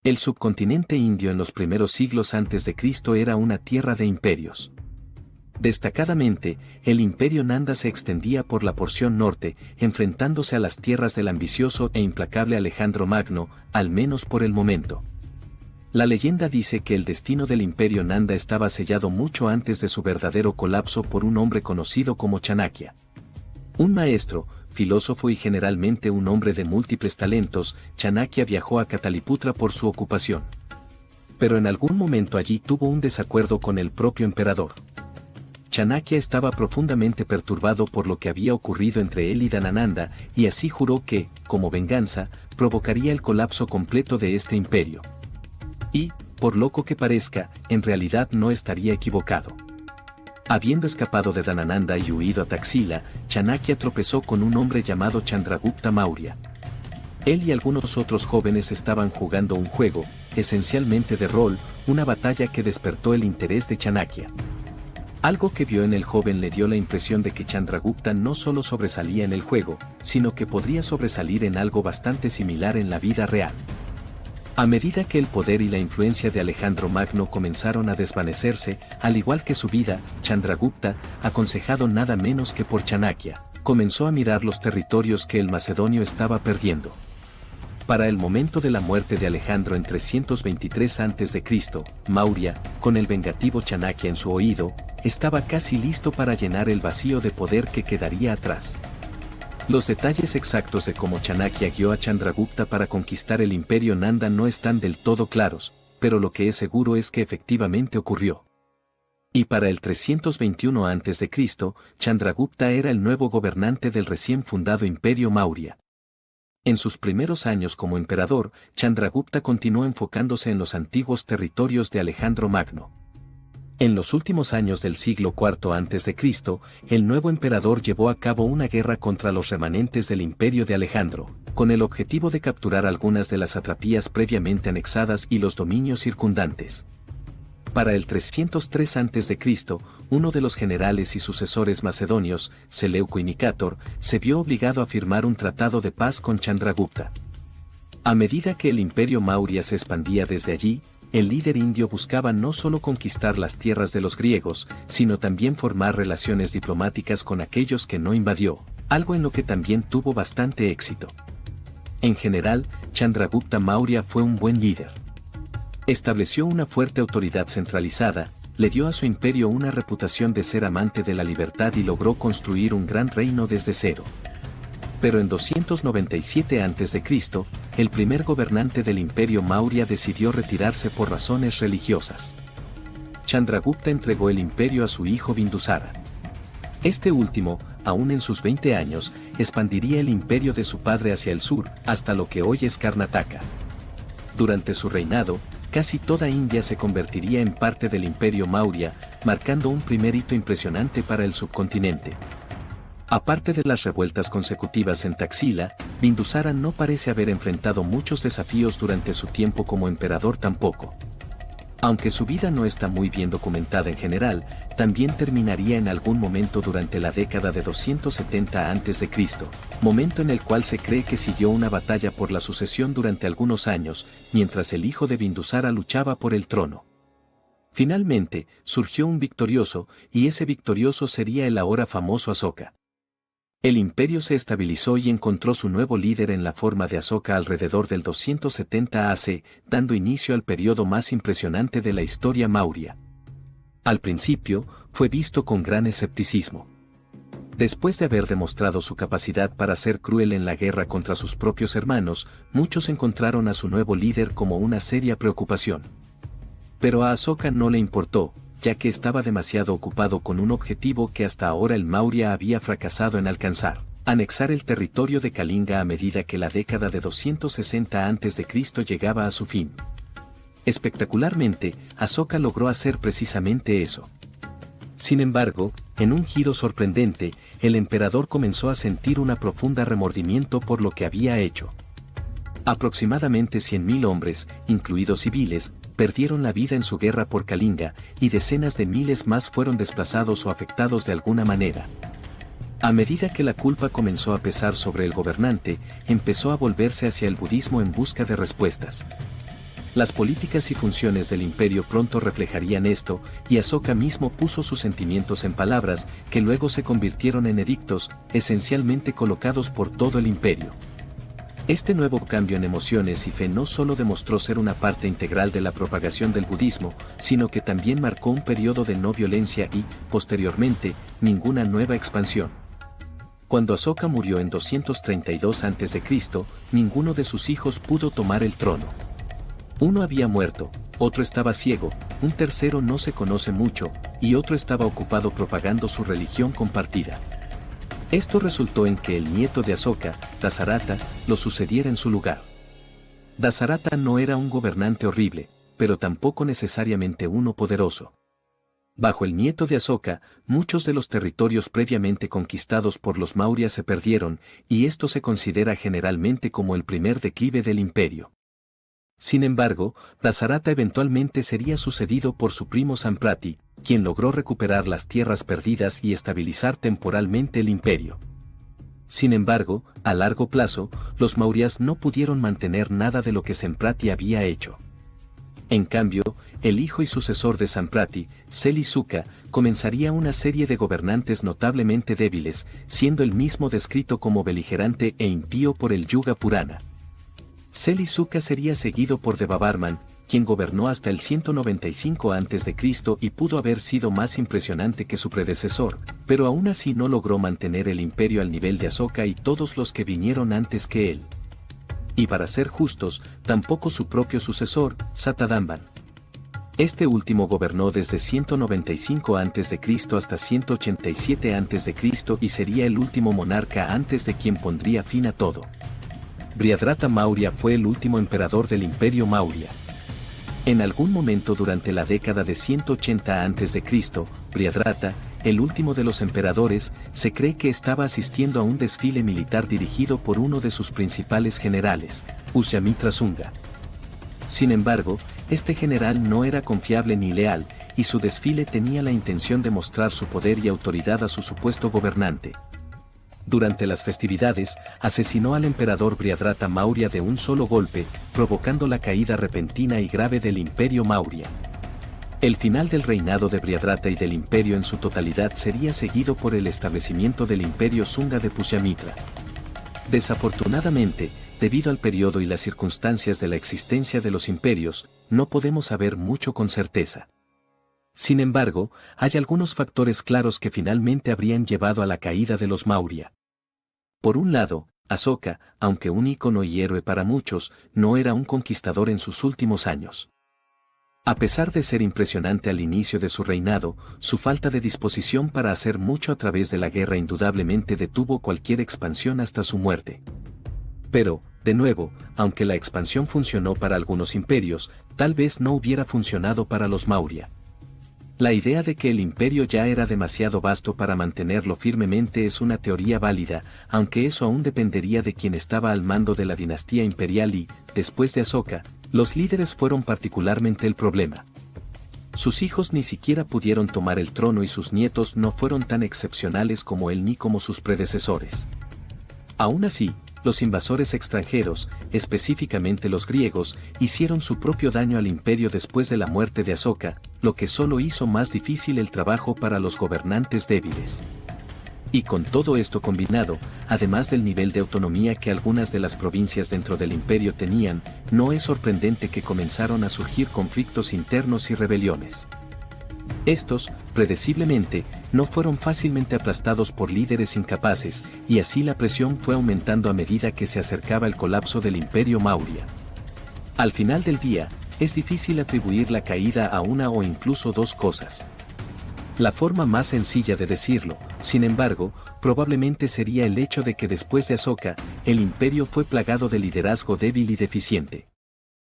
El subcontinente indio en los primeros siglos antes de Cristo era una tierra de imperios. Destacadamente, el imperio Nanda se extendía por la porción norte, enfrentándose a las tierras del ambicioso e implacable Alejandro Magno, al menos por el momento. La leyenda dice que el destino del imperio Nanda estaba sellado mucho antes de su verdadero colapso por un hombre conocido como Chanakya. Un maestro, filósofo y generalmente un hombre de múltiples talentos, Chanakya viajó a Cataliputra por su ocupación. Pero en algún momento allí tuvo un desacuerdo con el propio emperador. Chanakya estaba profundamente perturbado por lo que había ocurrido entre él y Dhanananda, y así juró que, como venganza, provocaría el colapso completo de este imperio. Y, por loco que parezca, en realidad no estaría equivocado. Habiendo escapado de Dhanananda y huido a Taxila, Chanakya tropezó con un hombre llamado Chandragupta Maurya. Él y algunos otros jóvenes estaban jugando un juego, esencialmente de rol, una batalla que despertó el interés de Chanakya. Algo que vio en el joven le dio la impresión de que Chandragupta no solo sobresalía en el juego, sino que podría sobresalir en algo bastante similar en la vida real. A medida que el poder y la influencia de Alejandro Magno comenzaron a desvanecerse, al igual que su vida, Chandragupta, aconsejado nada menos que por Chanakya, comenzó a mirar los territorios que el macedonio estaba perdiendo. Para el momento de la muerte de Alejandro en 323 a.C., Maurya, con el vengativo Chanakya en su oído, estaba casi listo para llenar el vacío de poder que quedaría atrás. Los detalles exactos de cómo Chanakya guió a Chandragupta para conquistar el imperio Nanda no están del todo claros, pero lo que es seguro es que efectivamente ocurrió. Y para el 321 a.C., Chandragupta era el nuevo gobernante del recién fundado imperio Maurya. En sus primeros años como emperador, Chandragupta continuó enfocándose en los antiguos territorios de Alejandro Magno. En los últimos años del siglo IV a.C., el nuevo emperador llevó a cabo una guerra contra los remanentes del imperio de Alejandro, con el objetivo de capturar algunas de las satrapías previamente anexadas y los dominios circundantes. Para el 303 a.C., uno de los generales y sucesores macedonios, Seleuco y Nicátor, se vio obligado a firmar un tratado de paz con Chandragupta. A medida que el imperio Maurya se expandía desde allí, el líder indio buscaba no solo conquistar las tierras de los griegos, sino también formar relaciones diplomáticas con aquellos que no invadió, algo en lo que también tuvo bastante éxito. En general, Chandragupta Maurya fue un buen líder. Estableció una fuerte autoridad centralizada, le dio a su imperio una reputación de ser amante de la libertad y logró construir un gran reino desde cero. Pero en 297 a.C., el primer gobernante del imperio Maurya decidió retirarse por razones religiosas. Chandragupta entregó el imperio a su hijo Bindusara. Este último, aún en sus 20 años, expandiría el imperio de su padre hacia el sur, hasta lo que hoy es Karnataka. Durante su reinado, casi toda India se convertiría en parte del imperio Maurya, marcando un primer hito impresionante para el subcontinente. Aparte de las revueltas consecutivas en Taxila, Bindusara no parece haber enfrentado muchos desafíos durante su tiempo como emperador tampoco. Aunque su vida no está muy bien documentada en general, también terminaría en algún momento durante la década de 270 a.C., momento en el cual se cree que siguió una batalla por la sucesión durante algunos años, mientras el hijo de Bindusara luchaba por el trono. Finalmente, surgió un victorioso, y ese victorioso sería el ahora famoso Asoka. El imperio se estabilizó y encontró su nuevo líder en la forma de Asoka alrededor del 270 AC, dando inicio al periodo más impresionante de la historia Maurya. Al principio, fue visto con gran escepticismo. Después de haber demostrado su capacidad para ser cruel en la guerra contra sus propios hermanos, muchos encontraron a su nuevo líder como una seria preocupación. Pero a Asoka no le importó, ya que estaba demasiado ocupado con un objetivo que hasta ahora el Maurya había fracasado en alcanzar: anexar el territorio de Kalinga a medida que la década de 260 a.C. llegaba a su fin. Espectacularmente, Asoka logró hacer precisamente eso. Sin embargo, en un giro sorprendente, el emperador comenzó a sentir un profundo remordimiento por lo que había hecho. Aproximadamente 100.000 hombres, incluidos civiles, perdieron la vida en su guerra por Kalinga, y decenas de miles más fueron desplazados o afectados de alguna manera. A medida que la culpa comenzó a pesar sobre el gobernante, empezó a volverse hacia el budismo en busca de respuestas. Las políticas y funciones del imperio pronto reflejarían esto, y Asoka mismo puso sus sentimientos en palabras, que luego se convirtieron en edictos, esencialmente colocados por todo el imperio. Este nuevo cambio en emociones y fe no solo demostró ser una parte integral de la propagación del budismo, sino que también marcó un periodo de no violencia y, posteriormente, ninguna nueva expansión. Cuando Asoka murió en 232 a.C., ninguno de sus hijos pudo tomar el trono. Uno había muerto, otro estaba ciego, un tercero no se conoce mucho, y otro estaba ocupado propagando su religión compartida. Esto resultó en que el nieto de Asoka, Dasarata, lo sucediera en su lugar. Dasarata no era un gobernante horrible, pero tampoco necesariamente uno poderoso. Bajo el nieto de Asoka, muchos de los territorios previamente conquistados por los Maurya se perdieron, y esto se considera generalmente como el primer declive del imperio. Sin embargo, Dasarata eventualmente sería sucedido por su primo Samprati, quien logró recuperar las tierras perdidas y estabilizar temporalmente el imperio. Sin embargo, a largo plazo, los Mauryas no pudieron mantener nada de lo que Samprati había hecho. En cambio, el hijo y sucesor de Samprati, Seli-Suka, comenzaría una serie de gobernantes notablemente débiles, siendo el mismo descrito como beligerante e impío por el Yuga Purana. Seli-Suka sería seguido por Devavarman, quien gobernó hasta el 195 a.C. y pudo haber sido más impresionante que su predecesor, pero aún así no logró mantener el imperio al nivel de Asoka y todos los que vinieron antes que él. Y para ser justos, tampoco su propio sucesor, Satadamban. Este último gobernó desde 195 a.C. hasta 187 a.C. y sería el último monarca antes de quien pondría fin a todo. Brihadrata Maurya fue el último emperador del Imperio Maurya. En algún momento durante la década de 180 a.C., Brihadrata, el último de los emperadores, se cree que estaba asistiendo a un desfile militar dirigido por uno de sus principales generales, Pushyamitra Shunga. Sin embargo, este general no era confiable ni leal, y su desfile tenía la intención de mostrar su poder y autoridad a su supuesto gobernante. Durante las festividades, asesinó al emperador Brihadrata Maurya de un solo golpe, provocando la caída repentina y grave del Imperio Maurya. El final del reinado de Brihadrata y del imperio en su totalidad sería seguido por el establecimiento del Imperio Shunga de Pushyamitra. Desafortunadamente, debido al periodo y las circunstancias de la existencia de los imperios, no podemos saber mucho con certeza. Sin embargo, hay algunos factores claros que finalmente habrían llevado a la caída de los Maurya. Por un lado, Asoka, aunque un ícono y héroe para muchos, no era un conquistador en sus últimos años. A pesar de ser impresionante al inicio de su reinado, su falta de disposición para hacer mucho a través de la guerra indudablemente detuvo cualquier expansión hasta su muerte. Pero, de nuevo, aunque la expansión funcionó para algunos imperios, tal vez no hubiera funcionado para los Maurya. La idea de que el imperio ya era demasiado vasto para mantenerlo firmemente es una teoría válida, aunque eso aún dependería de quien estaba al mando de la dinastía imperial y, después de Asoka, los líderes fueron particularmente el problema. Sus hijos ni siquiera pudieron tomar el trono y sus nietos no fueron tan excepcionales como él ni como sus predecesores. Aún así, los invasores extranjeros, específicamente los griegos, hicieron su propio daño al imperio después de la muerte de Asoka, lo que solo hizo más difícil el trabajo para los gobernantes débiles. Y con todo esto combinado, además del nivel de autonomía que algunas de las provincias dentro del imperio tenían, no es sorprendente que comenzaron a surgir conflictos internos y rebeliones. Estos, predeciblemente, no fueron fácilmente aplastados por líderes incapaces, y así la presión fue aumentando a medida que se acercaba el colapso del Imperio Maurya. Al final del día, es difícil atribuir la caída a una o incluso dos cosas. La forma más sencilla de decirlo, sin embargo, probablemente sería el hecho de que después de Asoka, el imperio fue plagado de liderazgo débil y deficiente.